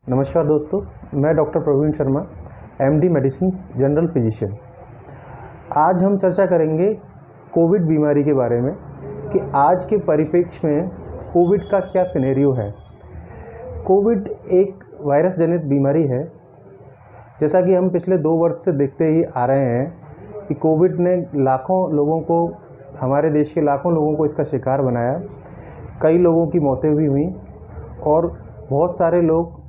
नमस्कार दोस्तों, मैं doctor Praveen Sharma, MD medicine, general physician. आज हम चर्चा करेंगे कोविड बीमारी के बारे में कि आज के परिप्रेक्ष्य में कोविड का क्या सिनेरियो है। कोविड एक वायरस जनित बीमारी है। जैसा कि हम पिछले 2 वर्ष से देखते ही आ रहे हैं कि कोविड ने लाखों लोगों को, हमारे देश के लाखों लोगों को इसका शिकार बनाया। कई लोगों की मौतें भी हुई और बहुत सारे लोग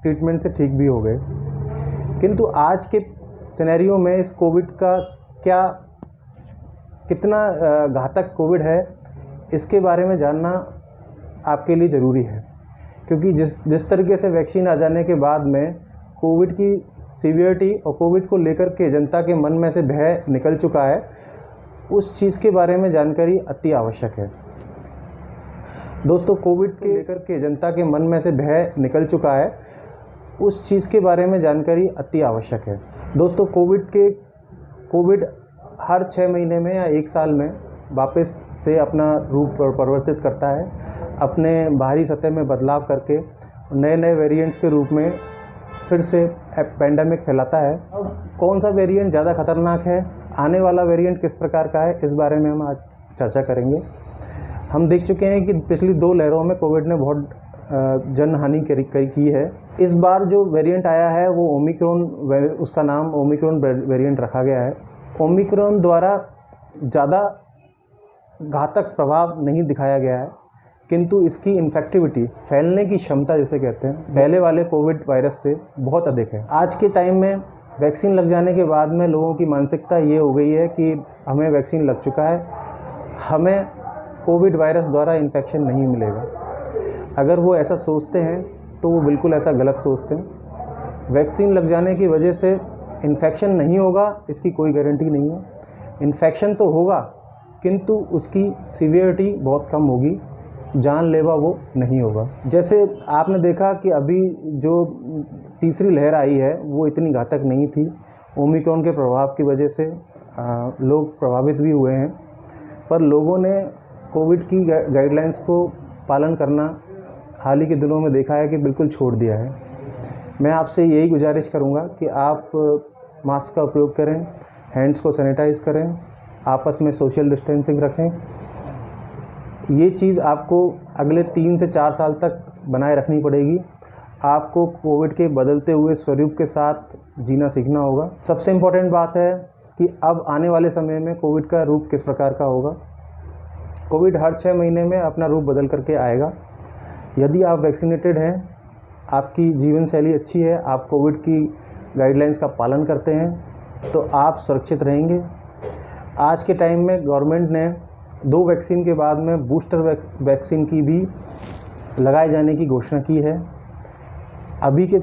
ट्रीटमेंट से ठीक भी हो गए। किंतु आज के सिनेरियो में इस कोविड का कितना घातक कोविड है, इसके बारे में जानना आपके लिए ज़रूरी है। क्योंकि जिस तरीके से वैक्सीन आ जाने के बाद में कोविड की सीवियरिटी और कोविड को लेकर के जनता के मन में से भय निकल चुका है, उस चीज़ के बारे में जानकारी अति आवश्यक है। दोस्तों, कोविड के लेकर के जनता के मन में से भय निकल चुका है, उस चीज़ के बारे में जानकारी अति आवश्यक है। दोस्तों, कोविड हर 6 महीने में या 1 साल में वापस से अपना रूप परिवर्तित करता है, अपने बाहरी सतह में बदलाव करके नए नए वेरिएंट्स के रूप में फिर से पैंडेमिक फैलाता है। अब कौन सा वेरिएंट ज़्यादा खतरनाक है, आने वाला वेरिएंट किस प्रकार का है, इस बारे में हम आज चर्चा करेंगे। हम देख चुके हैं कि पिछली 2 लहरों में कोविड ने बहुत जनहानि की है। इस बार जो वेरिएंट आया है वो ओमिक्रॉन, उसका नाम ओमिक्रॉन वेरिएंट रखा गया है। ओमिक्रॉन द्वारा ज़्यादा घातक प्रभाव नहीं दिखाया गया है, किंतु इसकी इन्फेक्टिविटी, फैलने की क्षमता जिसे कहते हैं, पहले वाले कोविड वायरस से बहुत अधिक है। आज के टाइम में वैक्सीन लग जाने के बाद में लोगों की मानसिकता ये हो गई है कि हमें वैक्सीन लग चुका है, हमें कोविड वायरस द्वारा इन्फेक्शन नहीं मिलेगा। अगर वो ऐसा सोचते हैं तो वो बिल्कुल ऐसा गलत सोचते हैं। वैक्सीन लग जाने की वजह से इन्फेक्शन नहीं होगा, इसकी कोई गारंटी नहीं है। इन्फेक्शन तो होगा, किंतु उसकी सीवियरिटी बहुत कम होगी, जानलेवा वो नहीं होगा। जैसे आपने देखा कि अभी जो तीसरी लहर आई है वो इतनी घातक नहीं थी। ओमिक्रॉन के प्रभाव की वजह से लोग प्रभावित भी हुए हैं, पर लोगों ने कोविड की गाइडलाइंस को पालन करना हाल ही के दिनों में देखा है कि बिल्कुल छोड़ दिया है। मैं आपसे यही गुजारिश करूंगा कि आप मास्क का उपयोग करें, हैंड्स को सैनिटाइज करें, आपस में सोशल डिस्टेंसिंग रखें। ये चीज़ आपको अगले 3 से 4 साल तक बनाए रखनी पड़ेगी। आपको कोविड के बदलते हुए स्वरूप के साथ जीना सीखना होगा। सबसे इम्पोर्टेंट बात है कि अब आने वाले समय में कोविड का रूप किस प्रकार का होगा। कोविड हर 6 महीने में अपना रूप बदल करके आएगा। यदि आप वैक्सीनेटेड हैं, आपकी जीवन शैली अच्छी है, आप कोविड की गाइडलाइंस का पालन करते हैं, तो आप सुरक्षित रहेंगे। आज के टाइम में गवर्नमेंट ने 2 वैक्सीन के बाद में बूस्टर वैक्सीन की भी लगाए जाने की घोषणा की है। अभी के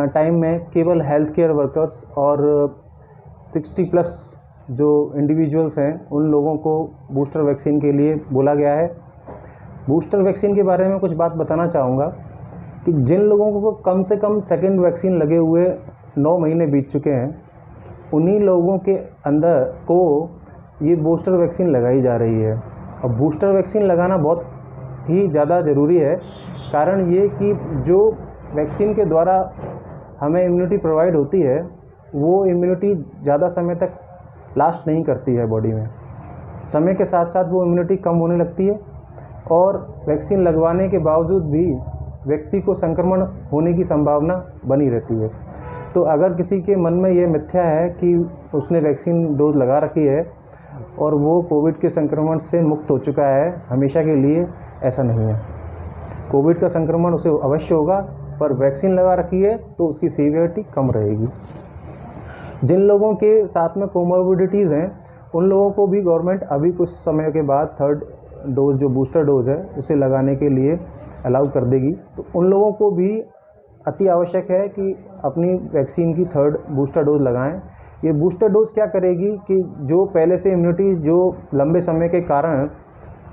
टाइम में केवल हेल्थ केयर वर्कर्स और 60+ जो इंडिविजुअल्स हैं, उन लोगों को बूस्टर वैक्सीन के लिए बोला गया है। बूस्टर वैक्सीन के बारे में कुछ बात बताना चाहूँगा कि जिन लोगों को कम से कम सेकंड वैक्सीन लगे हुए 9 महीने बीत चुके हैं, उन्हीं लोगों के अंदर को ये बूस्टर वैक्सीन लगाई जा रही है। और बूस्टर वैक्सीन लगाना बहुत ही ज़्यादा ज़रूरी है। कारण ये कि जो वैक्सीन के द्वारा हमें इम्यूनिटी प्रोवाइड होती है, वो इम्यूनिटी ज़्यादा समय तक लास्ट नहीं करती है बॉडी में। समय के साथ साथ वो इम्यूनिटी कम होने लगती है और वैक्सीन लगवाने के बावजूद भी व्यक्ति को संक्रमण होने की संभावना बनी रहती है। तो अगर किसी के मन में ये मिथ्या है कि उसने वैक्सीन डोज लगा रखी है और वो कोविड के संक्रमण से मुक्त हो चुका है हमेशा के लिए, ऐसा नहीं है। कोविड का संक्रमण उसे अवश्य होगा, पर वैक्सीन लगा रखी है तो उसकी सीवियरिटी कम रहेगी। जिन लोगों के साथ में कोमोर्बिडिटीज़ हैं, उन लोगों को भी गवर्नमेंट अभी कुछ समय के बाद 3rd डोज, जो बूस्टर डोज है, उसे लगाने के लिए अलाउ कर देगी। तो उन लोगों को भी अति आवश्यक है कि अपनी वैक्सीन की 3rd बूस्टर डोज लगाएं। ये बूस्टर डोज क्या करेगी कि जो पहले से इम्यूनिटी जो लंबे समय के कारण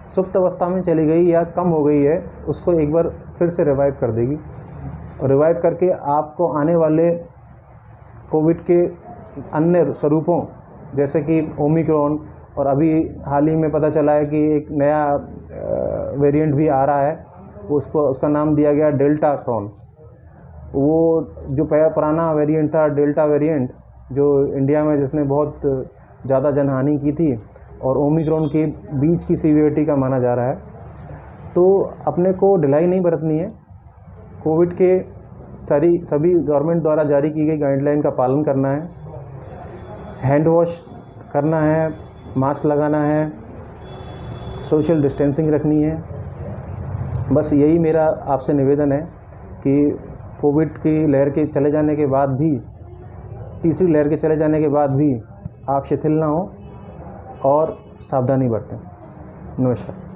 सुप्त अवस्था में चली गई या कम हो गई है, उसको एक बार फिर से रिवाइव कर देगी। और रिवाइव करके आपको आने वाले कोविड के अन्य स्वरूपों, जैसे कि ओमिक्रॉन, और अभी हाल ही में पता चला है कि एक नया वेरिएंट भी आ रहा है, उसका नाम दिया गया डेल्टा क्रॉन। वो जो पुराना वेरिएंट था डेल्टा वेरिएंट, जो इंडिया में जिसने बहुत ज़्यादा जनहानि की थी और ओमिक्रॉन के बीच की सीवियरिटी का माना जा रहा है। तो अपने को ढिलाई नहीं बरतनी है। कोविड के सभी गवर्नमेंट द्वारा जारी की गई गाइडलाइन का पालन करना है, हैंड वॉश करना है, मास्क लगाना है, सोशल डिस्टेंसिंग रखनी है। बस यही मेरा आपसे निवेदन है कि कोविड की लहर के चले जाने के बाद भी, तीसरी लहर के चले जाने के बाद भी आप शिथिल ना हो और सावधानी बरतें। नमस्कार।